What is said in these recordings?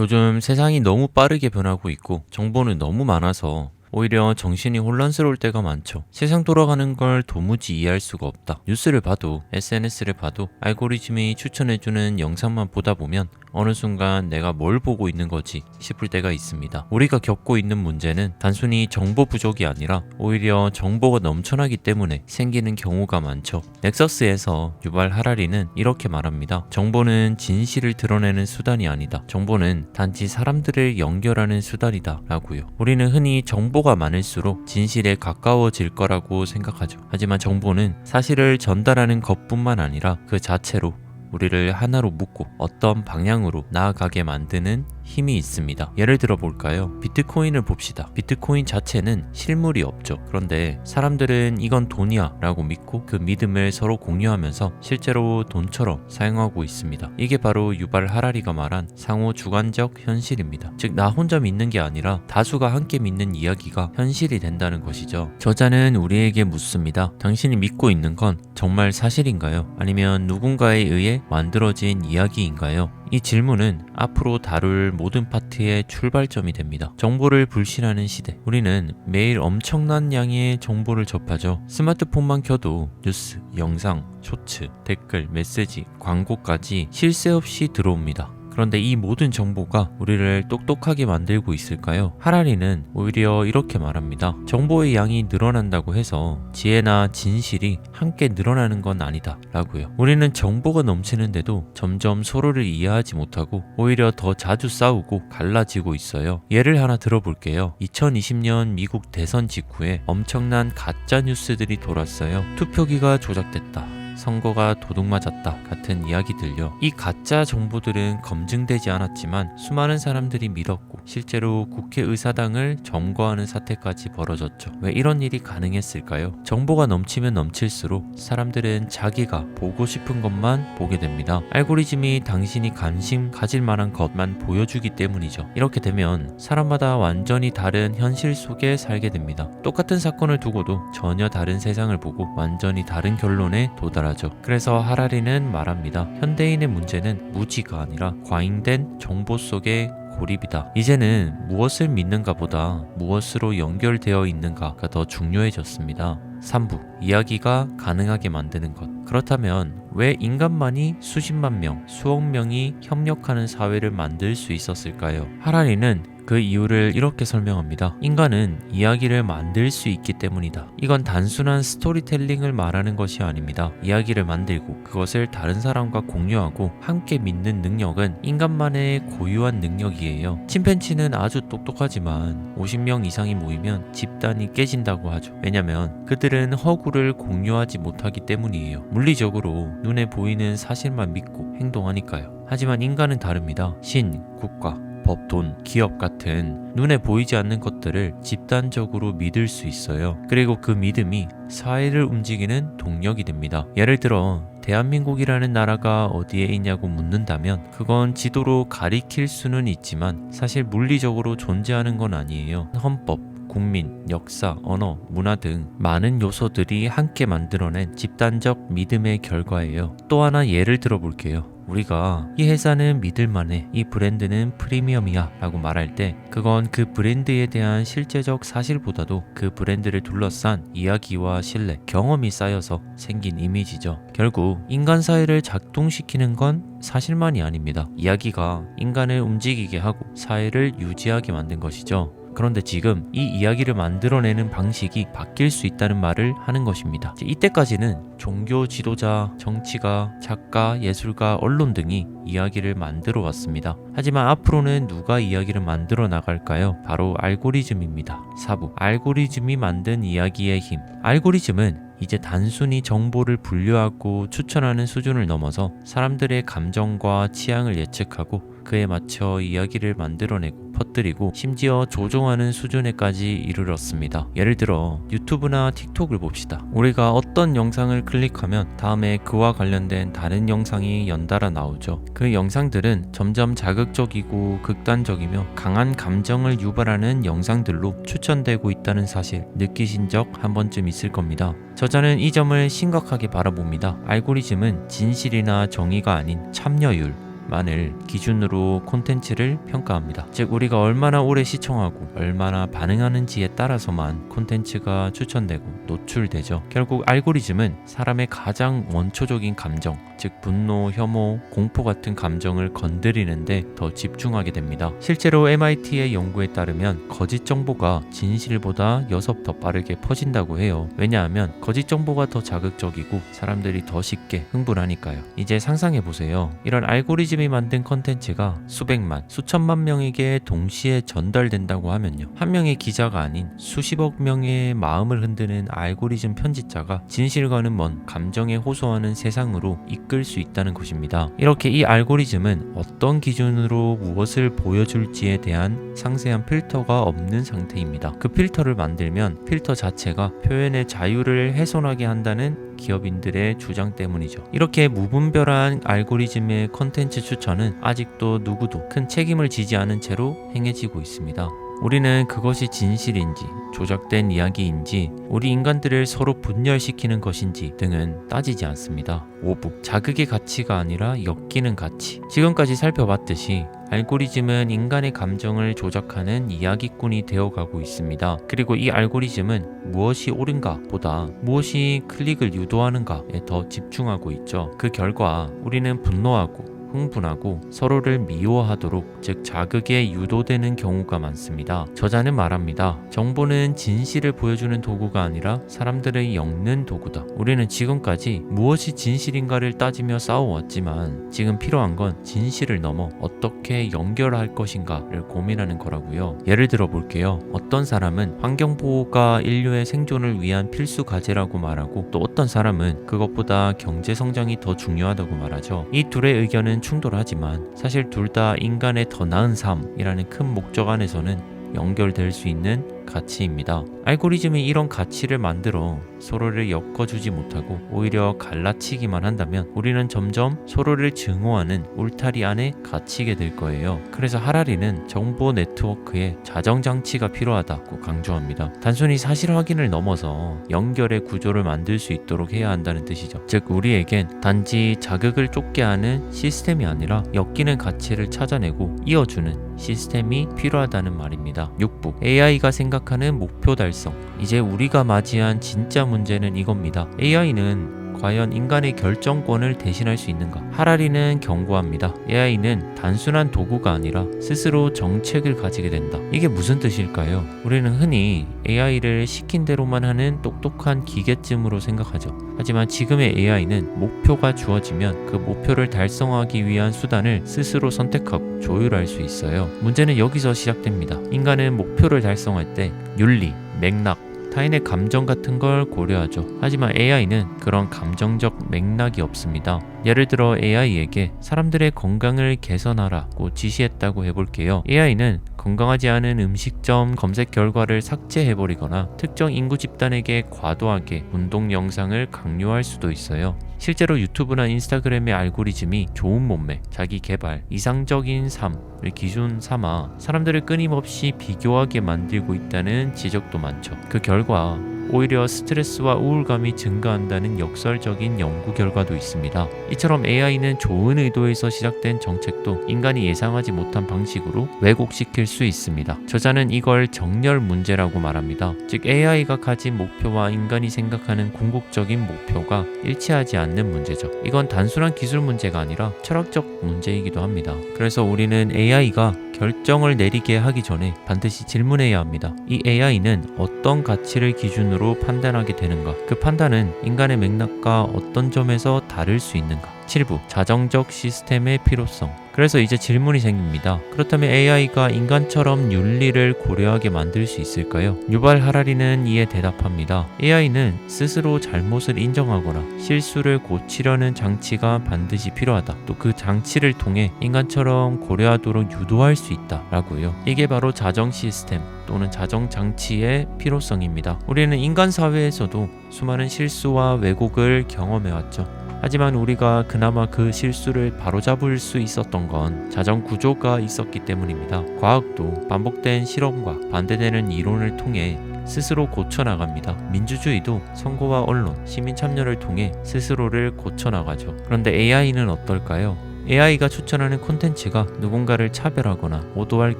요즘 세상이 너무 빠르게 변하고 있고 정보는 너무 많아서 오히려 정신이 혼란스러울 때가 많죠. 세상 돌아가는 걸 도무지 이해할 수가 없다. 뉴스를 봐도 SNS를 봐도 알고리즘이 추천해주는 영상만 보다 보면 어느 순간 내가 뭘 보고 있는 거지 싶을 때가 있습니다. 우리가 겪고 있는 문제는 단순히 정보 부족이 아니라 오히려 정보가 넘쳐나기 때문에 생기는 경우가 많죠. 넥서스에서 유발 하라리는 이렇게 말합니다. 정보는 진실을 드러내는 수단이 아니다. 정보는 단지 사람들을 연결하는 수단이다 라고요. 우리는 흔히 정보가 많을수록 진실에 가까워질 거라고 생각하죠. 하지만 정보는 사실을 전달하는 것뿐만 아니라 그 자체로 우리를 하나로 묶고 어떤 방향으로 나아가게 만드는 힘이 있습니다. 예를 들어 볼까요? 비트코인을 봅시다. 비트코인 자체는 실물이 없죠. 그런데 사람들은 이건 돈이야 라고 믿고 그 믿음을 서로 공유하면서 실제로 돈처럼 사용하고 있습니다. 이게 바로 유발 하라리가 말한 상호 주관적 현실입니다. 즉, 나 혼자 믿는 게 아니라 다수가 함께 믿는 이야기가 현실이 된다는 것이죠. 저자는 우리에게 묻습니다. 당신이 믿고 있는 건 정말 사실인가요? 아니면 누군가에 의해 만들어진 이야기인가요? 이 질문은 앞으로 다룰 모든 파트의 출발점이 됩니다. 정보를 불신하는 시대. 우리는 매일 엄청난 양의 정보를 접하죠. 스마트폰만 켜도 뉴스, 영상, 쇼츠, 댓글, 메시지, 광고까지 쉴 새 없이 들어옵니다. 그런데 이 모든 정보가 우리를 똑똑하게 만들고 있을까요? 하라리는 오히려 이렇게 말합니다. 정보의 양이 늘어난다고 해서 지혜나 진실이 함께 늘어나는 건 아니다 라고요. 우리는 정보가 넘치는데도 점점 서로를 이해하지 못하고 오히려 더 자주 싸우고 갈라지고 있어요. 예를 하나 들어볼게요. 2020년 미국 대선 직후에 엄청난 가짜 뉴스들이 돌았어요. 투표기가 조작됐다, 선거가 도둑맞았다 같은 이야기들요. 이 가짜 정보들은 검증되지 않았지만 수많은 사람들이 믿었고 실제로 국회의사당을 점거하는 사태까지 벌어졌죠. 왜 이런 일이 가능했을까요? 정보가 넘치면 넘칠수록 사람들은 자기가 보고 싶은 것만 보게 됩니다. 알고리즘이 당신이 관심 가질 만한 것만 보여주기 때문이죠. 이렇게 되면 사람마다 완전히 다른 현실 속에 살게 됩니다. 똑같은 사건을 두고도 전혀 다른 세상을 보고 완전히 다른 결론에 도달하죠. 그래서 하라리는 말합니다. 현대인의 문제는 무지가 아니라 과잉된 정보 속의 고립이다. 이제는 무엇을 믿는가 보다 무엇으로 연결되어 있는가가 더 중요해졌습니다. 3부. 이야기가 가능하게 만드는 것. 그렇다면 왜 인간만이 수십만 명, 수억 명이 협력하는 사회를 만들 수 있었을까요? 하라리는 그 이유를 이렇게 설명합니다. 인간은 이야기를 만들 수 있기 때문이다. 이건 단순한 스토리텔링을 말하는 것이 아닙니다. 이야기를 만들고 그것을 다른 사람과 공유하고 함께 믿는 능력은 인간만의 고유한 능력이에요. 침팬지는 아주 똑똑하지만 50명 이상이 모이면 집단이 깨진다고 하죠. 왜냐면 그들은 허구를 공유하지 못하기 때문이에요. 물리적으로 눈에 보이는 사실만 믿고 행동하니까요. 하지만 인간은 다릅니다. 신, 국가, 법, 돈, 기업 같은 눈에 보이지 않는 것들을 집단적으로 믿을 수 있어요. 그리고 그 믿음이 사회를 움직이는 동력이 됩니다. 예를 들어 대한민국이라는 나라가 어디에 있냐고 묻는다면 그건 지도로 가리킬 수는 있지만 사실 물리적으로 존재하는 건 아니에요. 헌법, 국민, 역사, 언어, 문화 등 많은 요소들이 함께 만들어낸 집단적 믿음의 결과예요. 또 하나 예를 들어볼게요. 우리가 이 회사는 믿을만해, 이 브랜드는 프리미엄이야 라고 말할 때 그건 그 브랜드에 대한 실제적 사실보다도 그 브랜드를 둘러싼 이야기와 신뢰, 경험이 쌓여서 생긴 이미지죠. 결국 인간 사회를 작동시키는 건 사실만이 아닙니다. 이야기가 인간을 움직이게 하고 사회를 유지하게 만든 것이죠. 그런데 지금 이 이야기를 만들어내는 방식이 바뀔 수 있다는 말을 하는 것입니다. 이때까지는 종교 지도자, 정치가, 작가, 예술가, 언론 등이 이야기를 만들어 왔습니다. 하지만 앞으로는 누가 이야기를 만들어 나갈까요? 바로 알고리즘입니다. 4부. 알고리즘이 만든 이야기의 힘. 알고리즘은 이제 단순히 정보를 분류하고 추천하는 수준을 넘어서 사람들의 감정과 취향을 예측하고 그에 맞춰 이야기를 만들어내고 퍼뜨리고 심지어 조종하는 수준에까지 이르렀습니다. 예를 들어 유튜브나 틱톡을 봅시다. 우리가 어떤 영상을 클릭하면 다음에 그와 관련된 다른 영상이 연달아 나오죠. 그 영상들은 점점 자극적이고 극단적이며 강한 감정을 유발하는 영상들로 추천되고 있다는 사실 느끼신 적 한 번쯤 있을 겁니다. 저자는 이 점을 심각하게 바라봅니다. 알고리즘은 진실이나 정의가 아닌 참여율, 만을 기준으로 콘텐츠를 평가합니다. 즉 우리가 얼마나 오래 시청하고 얼마나 반응하는지에 따라서만 콘텐츠가 추천되고 노출되죠. 결국 알고리즘은 사람의 가장 원초적인 감정, 즉 분노, 혐오, 공포 같은 감정을 건드리는데 더 집중하게 됩니다. 실제로 MIT의 연구에 따르면 거짓 정보가 진실보다 6배 더 빠르게 퍼진다고 해요. 왜냐하면 거짓 정보가 더 자극적이고 사람들이 더 쉽게 흥분하니까요. 이제 상상해보세요. 이런 알고리즘이 만든 컨텐츠가 수백만, 수천만 명에게 동시에 전달된다고 하면요. 한 명의 기자가 아닌 수십억 명의 마음을 흔드는 알고리즘 편집자가 진실과는 먼 감정에 호소하는 세상으로 이끌 수 있다는 것입니다. 이렇게 이 알고리즘은 어떤 기준으로 무엇을 보여줄지에 대한 상세한 필터가 없는 상태입니다. 그 필터를 만들면 필터 자체가 표현의 자유를 훼손하게 한다는 기업인들의 주장 때문이죠. 이렇게 무분별한 알고리즘의 컨텐츠 추천은 아직도 누구도 큰 책임을 지지 않은 채로 행해지고 있습니다. 우리는 그것이 진실인지 조작된 이야기인지 우리 인간들을 서로 분열시키는 것인지 등은 따지지 않습니다. 오북, 자극의 가치가 아니라 엮이는 가치. 지금까지 살펴봤듯이 알고리즘은 인간의 감정을 조작하는 이야기꾼이 되어가고 있습니다. 그리고 이 알고리즘은 무엇이 옳은가 보다 무엇이 클릭을 유도하는가에 더 집중하고 있죠. 그 결과 우리는 분노하고 흥분하고 서로를 미워하도록, 즉 자극에 유도되는 경우가 많습니다. 저자는 말합니다. 정보는 진실을 보여주는 도구가 아니라 사람들을 엮는 도구다. 우리는 지금까지 무엇이 진실인가를 따지며 싸워왔지만 지금 필요한 건 진실을 넘어 어떻게 연결할 것인가를 고민하는 거라고요. 예를 들어 볼게요. 어떤 사람은 환경보호가 인류의 생존을 위한 필수 과제라고 말하고, 또 어떤 사람은 그것보다 경제성장이 더 중요하다고 말하죠. 이 둘의 의견은 충돌하지만 사실 둘 다 인간의 더 나은 삶이라는 큰 목적 안에서는 연결될 수 있는 가치입니다. 알고리즘이 이런 가치를 만들어 서로를 엮어주지 못하고 오히려 갈라치기만 한다면 우리는 점점 서로를 증오하는 울타리 안에 갇히게 될 거예요. 그래서 하라리는 정보 네트워크에 자정장치가 필요하다고 강조합니다. 단순히 사실 확인을 넘어서 연결의 구조를 만들 수 있도록 해야 한다는 뜻이죠. 즉 우리에겐 단지 자극을 쫓게 하는 시스템이 아니라 엮이는 가치를 찾아내고 이어주는 시스템이 필요하다는 말입니다. 6부, AI가 생각하는 목표 달성. 이제 우리가 맞이한 진짜 문제는 이겁니다. AI는 과연 인간의 결정권을 대신할 수 있는가? 하라리는 경고합니다. AI는 단순한 도구가 아니라 스스로 정책을 가지게 된다. 이게 무슨 뜻일까요? 우리는 흔히 AI를 시킨 대로만 하는 똑똑한 기계쯤으로 생각하죠. 하지만 지금의 AI는 목표가 주어지면 그 목표를 달성하기 위한 수단을 스스로 선택하고 조율할 수 있어요. 문제는 여기서 시작됩니다. 인간은 목표를 달성할 때 윤리, 맥락, 타인의 감정 같은 걸 고려하죠. 하지만 AI는 그런 감정적 맥락이 없습니다. 예를 들어 AI에게 사람들의 건강을 개선하라고 지시했다고 해볼게요. AI는 건강하지 않은 음식점 검색 결과를 삭제해버리거나 특정 인구 집단에게 과도하게 운동 영상을 강요할 수도 있어요. 실제로 유튜브나 인스타그램의 알고리즘이 좋은 몸매, 자기 개발, 이상적인 삶을 기준 삼아 사람들을 끊임없이 비교하게 만들고 있다는 지적도 많죠. 그 결과 오히려 스트레스와 우울감이 증가한다는 역설적인 연구 결과도 있습니다. 이처럼 AI는 좋은 의도에서 시작된 정책도 인간이 예상하지 못한 방식으로 왜곡시킬 수 있습니다. 저자는 이걸 정렬 문제라고 말합니다. 즉 AI가 가진 목표와 인간이 생각하는 궁극적인 목표가 일치하지 않는 문제죠. 이건 단순한 기술 문제가 아니라 철학적 문제이기도 합니다. 그래서 우리는 AI가 결정을 내리게 하기 전에 반드시 질문해야 합니다. 이 AI는 어떤 가치를 기준으로 판단하게 되는가? 그 판단은 인간의 맥락과 어떤 점에서 다를 수 있는가? 7부, 자정적 시스템의 필요성. 그래서 이제 질문이 생깁니다. 그렇다면 AI가 인간처럼 윤리를 고려하게 만들 수 있을까요? 유발 하라리는 이에 대답합니다. AI는 스스로 잘못을 인정하거나 실수를 고치려는 장치가 반드시 필요하다. 또 그 장치를 통해 인간처럼 고려하도록 유도할 수 있다 라고요. 이게 바로 자정 시스템 또는 자정 장치의 필요성입니다. 우리는 인간 사회에서도 수많은 실수와 왜곡을 경험해왔죠. 하지만 우리가 그나마 그 실수를 바로잡을 수 있었던 건 자정 구조가 있었기 때문입니다. 과학도 반복된 실험과 반대되는 이론을 통해 스스로 고쳐나갑니다. 민주주의도 선거와 언론, 시민 참여를 통해 스스로를 고쳐나가죠. 그런데 AI는 어떨까요? AI가 추천하는 콘텐츠가 누군가를 차별하거나 오도할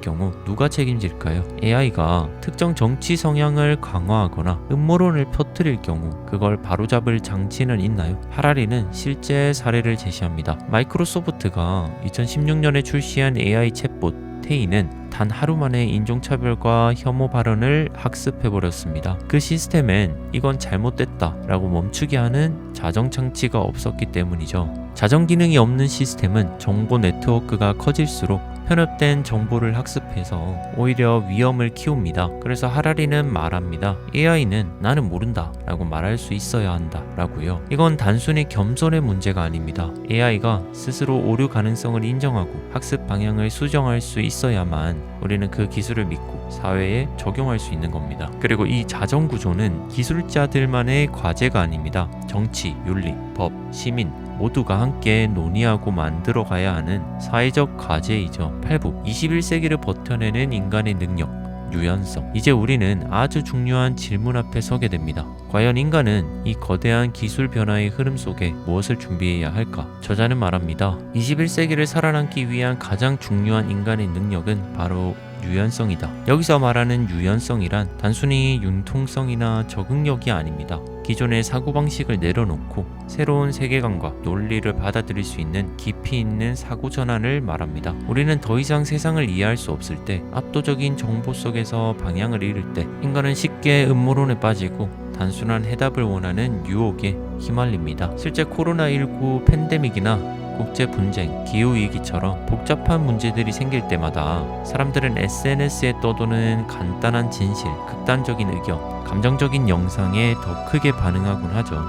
경우 누가 책임질까요? AI가 특정 정치 성향을 강화하거나 음모론을 퍼뜨릴 경우 그걸 바로잡을 장치는 있나요? 하라리는 실제 사례를 제시합니다. 마이크로소프트가 2016년에 출시한 AI 챗봇 테이는 단 하루 만에 인종차별과 혐오 발언을 학습해버렸습니다. 그 시스템엔 이건 잘못됐다 라고 멈추게 하는 자정장치가 없었기 때문이죠. 자정 기능이 없는 시스템은 정보 네트워크가 커질수록 편협된 정보를 학습해서 오히려 위험을 키웁니다. 그래서 하라리는 말합니다. AI는 나는 모른다 라고 말할 수 있어야 한다 라고요. 이건 단순히 겸손의 문제가 아닙니다. AI가 스스로 오류 가능성을 인정하고 학습 방향을 수정할 수 있어야만 우리는 그 기술을 믿고 사회에 적용할 수 있는 겁니다. 그리고 이 자정 구조는 기술자들만의 과제가 아닙니다. 정치, 윤리, 법, 시민 모두가 함께 논의하고 만들어가야 하는 사회적 과제이죠. 8부 21세기를 버텨내는 인간의 능력, 유연성. 이제 우리는 아주 중요한 질문 앞에 서게 됩니다. 과연 인간은 이 거대한 기술 변화의 흐름 속에 무엇을 준비해야 할까? 저자는 말합니다. 21세기를 살아남기 위한 가장 중요한 인간의 능력은 바로 유연성이다. 여기서 말하는 유연성이란 단순히 융통성이나 적응력이 아닙니다. 기존의 사고방식을 내려놓고 새로운 세계관과 논리를 받아들일 수 있는 깊이 있는 사고 전환을 말합니다. 우리는 더 이상 세상을 이해할 수 없을 때, 압도적인 정보 속에서 방향을 잃을 때 인간은 쉽게 음모론에 빠지고 단순한 해답을 원하는 유혹에 휘말립니다. 실제 코로나19 팬데믹이나 국제 분쟁, 기후위기처럼 복잡한 문제들이 생길 때마다 사람들은 SNS에 떠도는 간단한 진실, 극단적인 의견, 감정적인 영상에 더 크게 반응하곤 하죠.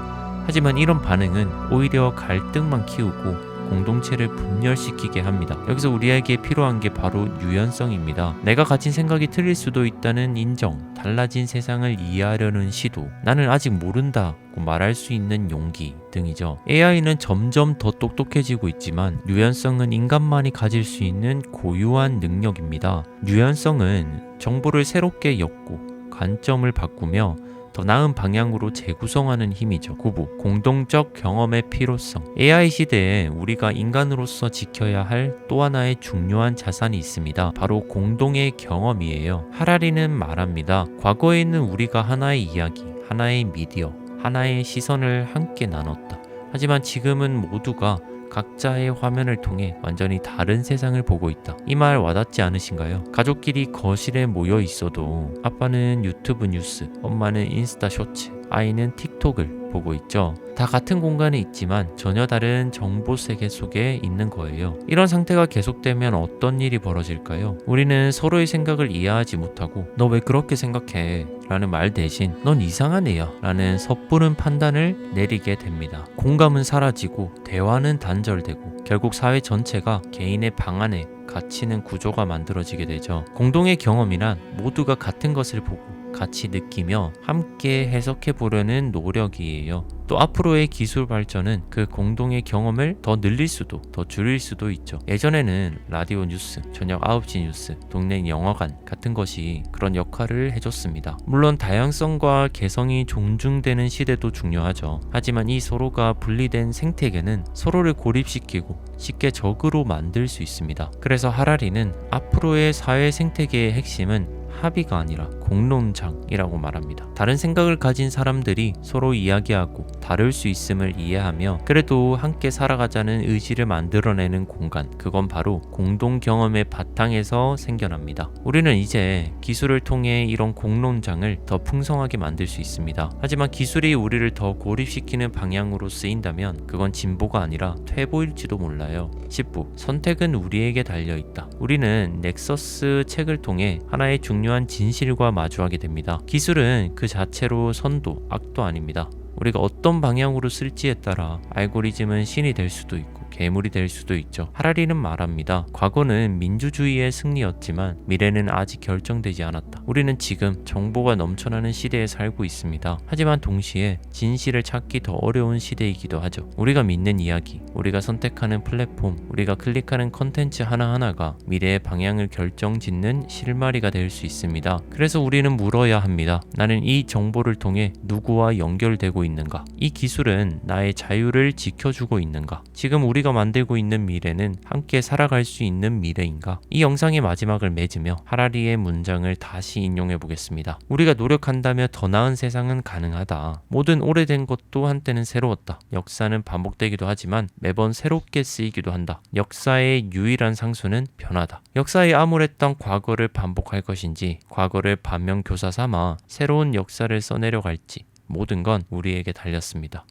하지만 이런 반응은 오히려 갈등만 키우고 공동체를 분열시키게 합니다. 여기서 우리에게 필요한 게 바로 유연성입니다. 내가 가진 생각이 틀릴 수도 있다는 인정, 달라진 세상을 이해하려는 시도, 나는 아직 모른다고 말할 수 있는 용기 등이죠. AI는 점점 더 똑똑해지고 있지만 유연성은 인간만이 가질 수 있는 고유한 능력입니다. 유연성은 정보를 새롭게 엮고 관점을 바꾸며 더 나은 방향으로 재구성하는 힘이죠. 9부 공동적 경험의 필요성. AI 시대에 우리가 인간으로서 지켜야 할 또 하나의 중요한 자산이 있습니다. 바로 공동의 경험이에요. 하라리는 말합니다. 과거에는 우리가 하나의 이야기, 하나의 미디어, 하나의 시선을 함께 나눴다. 하지만 지금은 모두가 각자의 화면을 통해 완전히 다른 세상을 보고 있다. 이 말 와닿지 않으신가요? 가족끼리 거실에 모여 있어도 아빠는 유튜브 뉴스, 엄마는 인스타 쇼츠, 아이는 틱톡을 보고 있죠. 다 같은 공간에 있지만 전혀 다른 정보 세계 속에 있는 거예요. 이런 상태가 계속되면 어떤 일이 벌어질까요? 우리는 서로의 생각을 이해하지 못하고 너 왜 그렇게 생각해? 라는 말 대신 넌 이상한 애야 라는 섣부른 판단을 내리게 됩니다. 공감은 사라지고 대화는 단절되고 결국 사회 전체가 개인의 방 안에 갇히는 구조가 만들어지게 되죠. 공동의 경험이란 모두가 같은 것을 보고 같이 느끼며 함께 해석해 보려는 노력이에요. 또 앞으로의 기술 발전은 그 공동의 경험을 더 늘릴 수도 더 줄일 수도 있죠. 예전에는 라디오 뉴스, 저녁 9시 뉴스, 동네 영화관 같은 것이 그런 역할을 해줬습니다. 물론 다양성과 개성이 존중되는 시대도 중요하죠. 하지만 이 서로가 분리된 생태계는 서로를 고립시키고 쉽게 적으로 만들 수 있습니다. 그래서 하라리는 앞으로의 사회 생태계의 핵심은 합의가 아니라 공론장이라고 말합니다. 다른 생각을 가진 사람들이 서로 이야기하고 다를 수 있음을 이해하며 그래도 함께 살아가자는 의지를 만들어내는 공간, 그건 바로 공동 경험의 바탕에서 생겨납니다. 우리는 이제 기술을 통해 이런 공론장을 더 풍성하게 만들 수 있습니다. 하지만 기술이 우리를 더 고립시키는 방향으로 쓰인다면 그건 진보가 아니라 퇴보일지도 몰라요. 10부 선택은 우리에게 달려있다. 우리는 넥서스 책을 통해 하나의 중요한 진실과 마주하게 됩니다. 기술은 그 자체로 선도, 악도 아닙니다. 우리가 어떤 방향으로 쓸지에 따라 알고리즘은 신이 될 수도 있고 괴물이 될 수도 있죠. 하라리는 말합니다. 과거는 민주주의의 승리였지만 미래는 아직 결정되지 않았다. 우리는 지금 정보가 넘쳐나는 시대에 살고 있습니다. 하지만 동시에 진실을 찾기 더 어려운 시대이기도 하죠. 우리가 믿는 이야기, 우리가 선택하는 플랫폼, 우리가 클릭하는 컨텐츠 하나하나가 미래의 방향을 결정짓는 실마리가 될 수 있습니다. 그래서 우리는 물어야 합니다. 나는 이 정보를 통해 누구와 연결되고 있는가? 이 기술은 나의 자유를 지켜주고 있는가? 지금 우리가 우리가 만들고 있는 미래는 함께 살아갈 수 있는 미래인가? 이 영상의 마지막을 맺으며 하라리의 문장을 다시 인용해 보겠습니다. 우리가 노력한다면 더 나은 세상은 가능하다. 모든 오래된 것도 한때는 새로웠다. 역사는 반복되기도 하지만 매번 새롭게 쓰이기도 한다. 역사의 유일한 상수는 변화다. 역사에 암울했던 과거를 반복할 것인지 과거를 반면교사 삼아 새로운 역사를 써내려갈지 모든 건 우리에게 달렸습니다.